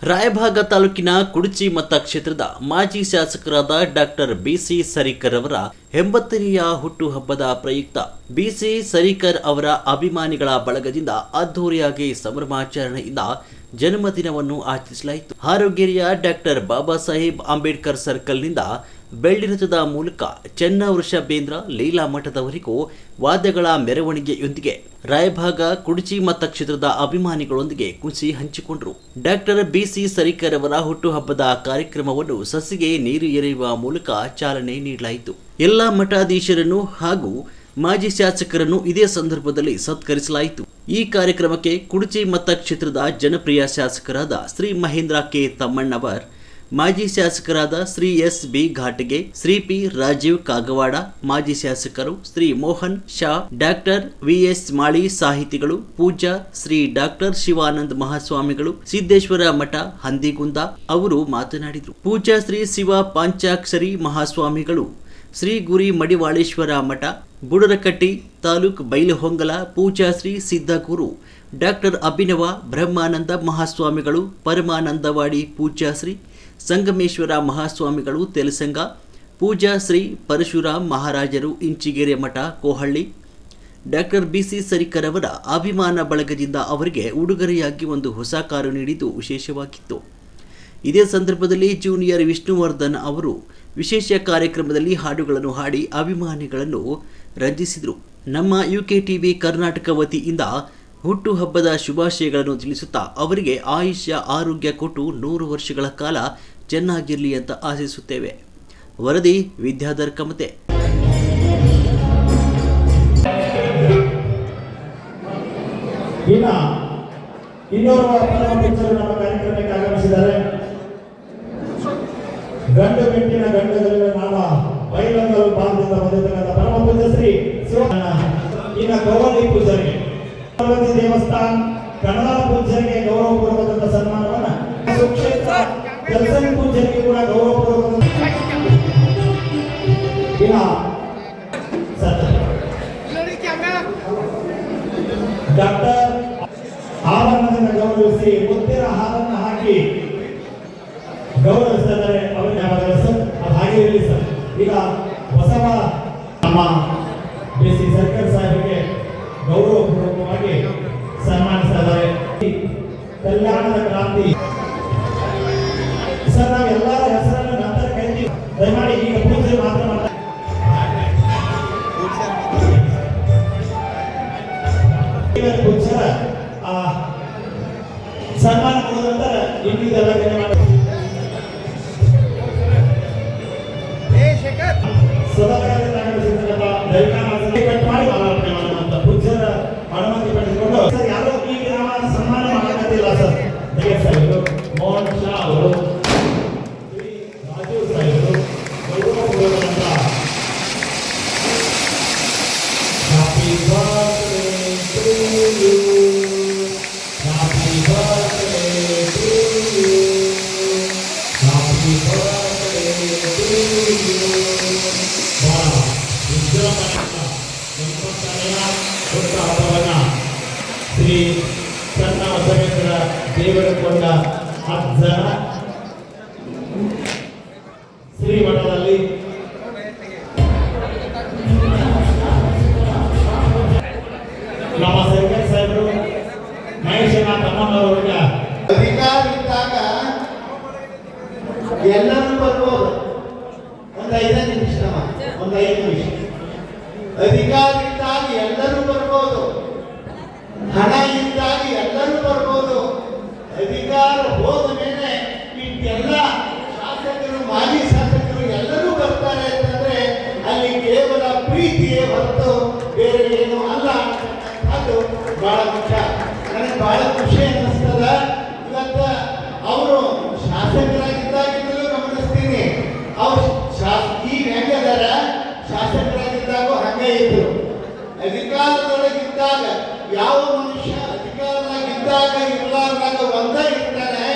ರಾಯಭಾಗ ತಾಲೂಕಿನ ಕುಡಚಿ ಮತಕ್ಷೇತ್ರದ ಮಾಜಿ ಶಾಸಕರಾದ ಡಾಕ್ಟರ್ ಬಿಸಿ ಸರಿಕರ್ ಅವರ 80ನೆಯ ಹುಟ್ಟುಹಬ್ಬದ ಪ್ರಯುಕ್ತ ಬಿಸಿ ಸರಿಕರ್ ಅವರ ಅಭಿಮಾನಿಗಳ ಬಳಗದಿಂದ ಅದ್ದೂರಿಯಾಗಿ ಸಂಭ್ರಮಾಚರಣೆಯಿಂದ ಜನ್ಮದಿನವನ್ನು ಆಚರಿಸಲಾಯಿತು. ಹಾರೋಗೇರಿಯ ಡಾಕ್ಟರ್ ಬಾಬಾ ಸಾಹೇಬ್ ಅಂಬೇಡ್ಕರ್ ಸರ್ಕಲ್ನಿಂದ ಬೆಳ್ಳಿರಥದ ಮೂಲಕ ಚೆನ್ನವೃಷಭೇಂದ್ರ ಲೀಲಾ ಮಠದವರೆಗೂ ವಾದ್ಯಗಳ ಮೆರವಣಿಗೆಯೊಂದಿಗೆ ರಾಯಭಾಗ ಕುಡಚಿ ಮತಕ್ಷೇತ್ರದ ಅಭಿಮಾನಿಗಳೊಂದಿಗೆ ಖುಷಿ ಹಂಚಿಕೊಂಡರು. ಡಾಕ್ಟರ್ ಬಿಸಿ ಸರಿಕರ್ ಅವರ ಹುಟ್ಟುಹಬ್ಬದ ಕಾರ್ಯಕ್ರಮವನ್ನು ಸಸಿಗೆ ನೀರು ಎರೆಯುವ ಮೂಲಕ ಚಾಲನೆ ನೀಡಲಾಯಿತು. ಎಲ್ಲ ಮಠಾಧೀಶರನ್ನು ಹಾಗೂ ಮಾಜಿ ಶಾಸಕರನ್ನು ಇದೇ ಸಂದರ್ಭದಲ್ಲಿ ಸತ್ಕರಿಸಲಾಯಿತು. ಈ ಕಾರ್ಯಕ್ರಮಕ್ಕೆ ಕುಡಚಿ ಮತಕ್ಷೇತ್ರದ ಜನಪ್ರಿಯ ಶಾಸಕರಾದ ಶ್ರೀ ಮಹೇಂದ್ರ ಕೆ ತಮ್ಮಣ್ಣವರ್, ಮಾಜಿ ಶಾಸಕರಾದ ಶ್ರೀ ಎಸ್ ಬಿ ಘಾಟಗೆ, ಶ್ರೀ ಪಿ ರಾಜೀವ್ ಕಾಗವಾಡ, ಮಾಜಿ ಶಾಸಕರು ಶ್ರೀ ಮೋಹನ್ ಶಾ, ಡಾಕ್ಟರ್ ವಿಎಸ್ ಮಾಳಿ ಸಾಹಿತಿಗಳು, ಪೂಜ್ಯ ಶ್ರೀ ಡಾಕ್ಟರ್ ಶಿವಾನಂದ ಮಹಾಸ್ವಾಮಿಗಳು, ಸಿದ್ದೇಶ್ವರ ಮಠ ಹಂದಿಗುಂದ ಅವರು ಮಾತನಾಡಿದರು. ಪೂಜ್ಯ ಶ್ರೀ ಶಿವ ಪಾಂಚಾಕ್ಷರಿ ಮಹಾಸ್ವಾಮಿಗಳು, ಶ್ರೀ ಗುರಿ ಮಡಿವಾಳೇಶ್ವರ ಮಠ ಬುಡರಕಟ್ಟಿ ತಾಲೂಕ್ ಬೈಲಹೊಂಗಲ ಪೂಜ್ಯ ಶ್ರೀ ಸಿದ್ಧಗುರು ಡಾಕ್ಟರ್ ಅಭಿನವ ಬ್ರಹ್ಮಾನಂದ ಮಹಾಸ್ವಾಮಿಗಳು, ಪರಮಾನಂದವಾಡಿ ಪೂಜ್ಯ ಶ್ರೀ ಸಂಗಮೇಶ್ವರ ಮಹಾಸ್ವಾಮಿಗಳು ತೆಲಸಂಗ, ಪೂಜ್ಯ ಶ್ರೀ ಪರಶುರಾಮ್ ಮಹಾರಾಜರು ಇಂಚಿಗೆರೆ ಮಠ ಕೋಹಳ್ಳಿ. ಡಾಕ್ಟರ್ ಬಿಸಿ ಸರಿಕರ್ ಅವರ ಅಭಿಮಾನ ಬಳಗದಿಂದ ಅವರಿಗೆ ಉಡುಗೊರೆಯಾಗಿ ಒಂದು ಹೊಸ ಕಾರು ನೀಡಿದ್ದು ವಿಶೇಷವಾಗಿತ್ತು. ಇದೇ ಸಂದರ್ಭದಲ್ಲಿ ಜೂನಿಯರ್ ವಿಷ್ಣುವರ್ಧನ್ ಅವರು ವಿಶೇಷ ಕಾರ್ಯಕ್ರಮದಲ್ಲಿ ಹಾಡುಗಳನ್ನು ಹಾಡಿ ಅಭಿಮಾನಿಗಳನ್ನು ರಂಜಿಸಿದರು. ನಮ್ಮ ಯುಕೆಟಿವಿ ಕರ್ನಾಟಕ ವತಿಯಿಂದ ಹುಟ್ಟುಹಬ್ಬದ ಶುಭಾಶಯಗಳನ್ನು ತಿಳಿಸುತ್ತಾ ಅವರಿಗೆ ಆಯುಷ್ಯ ಆರೋಗ್ಯ ಕೊಟ್ಟು 100 ವರ್ಷಗಳ ಕಾಲ ಚೆನ್ನಾಗಿರಲಿ ಅಂತ ಆಶಿಸುತ್ತೇವೆ. ವರದಿ ವಿದ್ಯಾಧರ್ ಕಮತೆ. ಗಂಡು ಮೆಟ್ಟಿನ ಗಂಡುಗಳಿಗೆ ನಾಮ ಬೈಲಂಗಲ್ ಬಾಂಧವ್ಯ ಬಂದಿರತಕ್ಕಂಥ ಪರಮ ಪೂಜ್ಯ ಶ್ರೀ ಇನ್ನ ಗೌರವ ಪೂಜಾರಿಗೆ ದೇವಸ್ಥಾನ ಕನ್ನಡ ಪೂಜಾರಿಗೆ ಗೌರವಪೂರ್ವಕ ಸನ್ಮಾನವನ್ನ ಸುಕ್ಷೇತ್ರ ಕೆಲಸ ಪೂಜಾರಿಗೆ ಕೂಡ ಗೌರವಪೂರ್ವಕ ಡಾಕ್ಟರ್ ಆಭರಣದಿಂದ ಗೌರವಿಸಿ ಮುತ್ತಿನ ಹಾರನ್ನು ಹಾಕಿ ಗೌರವಿಸಿದರೆ ಅವರಿಗೆ ಅದು ಹಾಗೆ ಇರಲಿ ಸರ್. ಈಗ ಬಸವ ನಮ್ಮ ಬಿಸಿ ಸರ್ಕಲ್ ಸಾಹೇಬರಿಗೆ ಗೌರವಪೂರ್ವಕವಾಗಿ ಸನ್ಮಾನಿಸಿದ್ದಾರೆ. ಕಲ್ಯಾಣದ ಕ್ರಾಂತಿ ಸರ್, ನಾವು ಎಲ್ಲರ ಹೆಸರನ್ನು ನಂತರ ಕರಿತೀವಿ. ದಯಮಾಡಿ ಈಗ ಪೂಜೆ ಮಾತ್ರ ಪೂಜ್ಯರ ಸನ್ಮಾನ ಕೊಡುವ ನಂತರ ಇನ್ನಿದೆಲ್ಲ ಪೂಜ್ಯರ ಅನುಮತಿ ಪಡೆದುಕೊಂಡು ಯಾರೋ ಈಗ ಸನ್ಮಾನ ಮಾಡಕತ್ತಿಲ್ಲ ಸರ್. ಮೋಹನ್ ಶಾ ಅವರು, ರಾಜೀವ್ ಸಾಹೇಬರು ಗೌರವಪೂರ್ವಕಂತ happy birthday to you, happy birthday to you, happy birthday to you. ಹುಟ್ಟುಹಬ್ಬವನ್ನು ಶ್ರೀ ಚನ್ನಬಸವೇಶ್ವರ ದೇವರಕೊಂಡ ಅಜ್ಜನ ಶ್ರೀಮಠದಲ್ಲಿ ನಮ್ಮ ಸರ್ಕಾರಿ ಸಾಹೇಬರು ಮಹೇಶನ ತಮ್ಮನವರಿಗೆ ಅಧಿಕಾರ ಇದ್ದಾಗ ಎಲ್ಲರೂ ಬರ್ಬೋದು. ಒಂದು 5 ನಿಮಿಷ, ಒಂದು 5 ನಿಮಿಷ. ಅಧಿಕಾರ ಇದ್ದಾಗ ಎಲ್ಲರೂ ಬರ್ಬೋದು, ಹಣ ಇದ್ದಾಗ ಎಲ್ಲರೂ ಬರ್ಬೋದು. ಅಧಿಕಾರ ಹೋದ ಮೇಲೆ ಇಷ್ಟೆಲ್ಲ ಶಾಸಕರು, ಮಾಜಿ ಶಾಸಕರು ಎಲ್ಲರೂ ಬರ್ತಾರೆ ಅಂತಂದ್ರೆ ಅಲ್ಲಿ ಕೇವಲ ಪ್ರೀತಿಯೇ ಹೊರತು ಬೇರೆ ಏನು ಅಲ್ಲ. ಅದು ಬಹಳ ಮುಖ್ಯ. ನನಗೆ ಬಹಳ ಖುಷಿ ಅನ್ನಿಸ್ತದ. ಇವತ್ತು ಅವರು ಶಾಸಕರಾಗಿದ್ದಾಗಿಂದಲೂ ಗಮನಿಸ್ತೀನಿ. ಅವ್ರು ಈಗ ಹೆಂಗದಾರ, ಶಾಸಕರಾಗಿದ್ದಾಗೂ ಹಂಗೆ ಇದ್ರು. ಅಧಿಕಾರದೊಳಗಿದ್ದಾಗ ಯಾವ ಮನುಷ್ಯ ಅಧಿಕಾರದಾಗಿದ್ದಾಗ ಇರ್ಲಾರ್ದಾಗ ಒಂದೇ ಇರ್ತಾನೆ,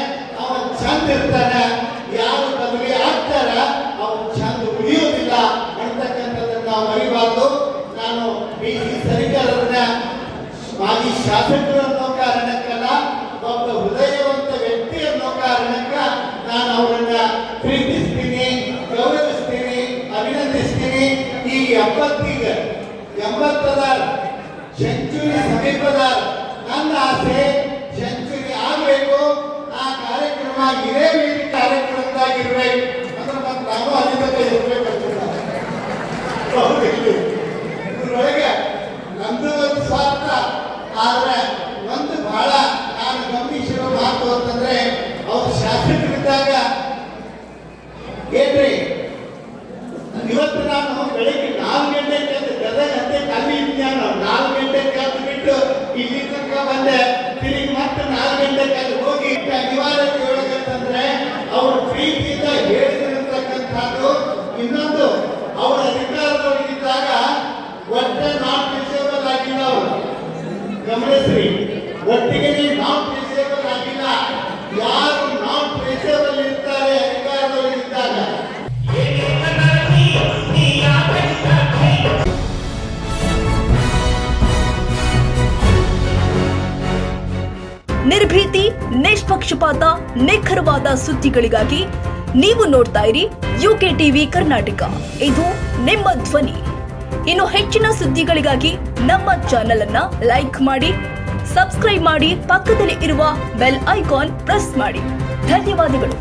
ಅವನು ಚಂದ ಇರ್ತಾನೆ. ಯಾರು ಬದಲಿ ಆಗ್ತಾರ ಅವನು ಚಂದ ಉಳಿಯೋದಿಲ್ಲ ಅಂತಕ್ಕಂಥದ್ದನ್ನು ನಾವು ಮರಿಬಾರ್ದು. ನಾನು ಬಿಸಿ ಸರಿಕರ್ ಅವರನ್ನ ಮಾಜಿ ಶಾಸಕರು ಅನ್ನೋ ಕಾರಣಕ್ಕಲ್ಲ, ಒಬ್ಬ ಹೃದಯವಂತ ವ್ಯಕ್ತಿ ಅನ್ನೋ ಕಾರಣ ಎಂಬತ್ತದ ಸೆಂಚುರಿ ಸಮೀಪದ ನನ್ನ ಆಸೆ ಸೆಂಚುರಿ ಆಗಬೇಕು. ಆ ಕಾರ್ಯಕ್ರಮ ಇದೇ ರೀತಿ ಕಾರ್ಯಕ್ರಮದಾಗಿರ್ಬೇಕು ಅಂದ್ರೆ ಮತ್ತೆ ನಾವು ಅಧಿಕತೆ ಇರಬೇಕಂತಿದ್ದಾರೆ. ಇದ್ರೊಳಗೆ ನಮ್ದು ಒಂದು ಸ್ವಾರ್ಥ. ಆದ್ರೆ ಒಂದು ಬಹಳ ನಾನು ಗಮನಿಸಿರೋ ಮಾತು ಅಂತಂದ್ರೆ ಅವ್ರು ಶಾಸಕರಿದ್ದಾಗ ಏನ್ರಿ ಇವತ್ತು ನಾನು ಬೆಳಿಗ್ಗೆ 4 ಗಂಟೆಗೆ ಎದ್ದು ಗದಗ ಅಂತೆ ಕಲ್ಲಿ ಇದ್ಯಾನ 4 ಗಂಟೆಗೆ ಎದ್ದು ಬಿಟ್ಟು ಇಲ್ಲಿ ತನಕ ಬಂದೆ. ತಿರುಗಿ ಮತ್ತೆ 4 ಗಂಟೆಗೆ ಅಲ್ಲಿ ಹೋಗಿ ಅನಿವಾರ್ಯತೆ ಒಳಗಂತಂದ್ರೆ ಅವ್ರ ಪ್ರೀತಿಯಿಂದ ಹೇಳಿದಿರತಕ್ಕಂಥದ್ದು. ಇನ್ನೊಂದು ಅವ್ರ ಅಧಿಕಾರದೊಳಗಿದ್ದಾಗ ಒಟ್ಟೆ ನಾಟ್ ಡಿಸೇಬಲ್ ಆಗಿಲ್ಲ. ಅವರು ಗಮನಿಸ್ರಿ, ಒಟ್ಟಿಗೆ ನಾಟ್ ಡಿಸೇಬಲ್ ಆಗಿಲ್ಲ. ಯಾರು ನಾಟ್ ಡಿಸೇಬಲ್ ಇರ್ತಾರೆ ಅಧಿಕಾರದೊಳಗಿದ್ದಾಗ ನಿರ್ಭೀತಿ, ನಿಷ್ಪಕ್ಷಪಾತ, ನಿಖರವಾದ ಸುದ್ದಿಗಳಿಗಾಗಿ ನೀವು ನೋಡ್ತಾ ಇರಿ ಯುಕೆ ಟಿವಿ ಕರ್ನಾಟಕ. ಇದು ನಿಮ್ಮ ಧ್ವನಿ. ಇನ್ನು ಹೆಚ್ಚಿನ ಸುದ್ದಿಗಳಿಗಾಗಿ ನಮ್ಮ ಚಾನೆಲ್ ಅನ್ನ ಲೈಕ್ ಮಾಡಿ, ಸಬ್ಸ್ಕ್ರೈಬ್ ಮಾಡಿ, ಪಕ್ಕದಲ್ಲಿ ಇರುವ ಬೆಲ್ ಐಕಾನ್ ಪ್ರೆಸ್ ಮಾಡಿ. ಧನ್ಯವಾದಗಳು.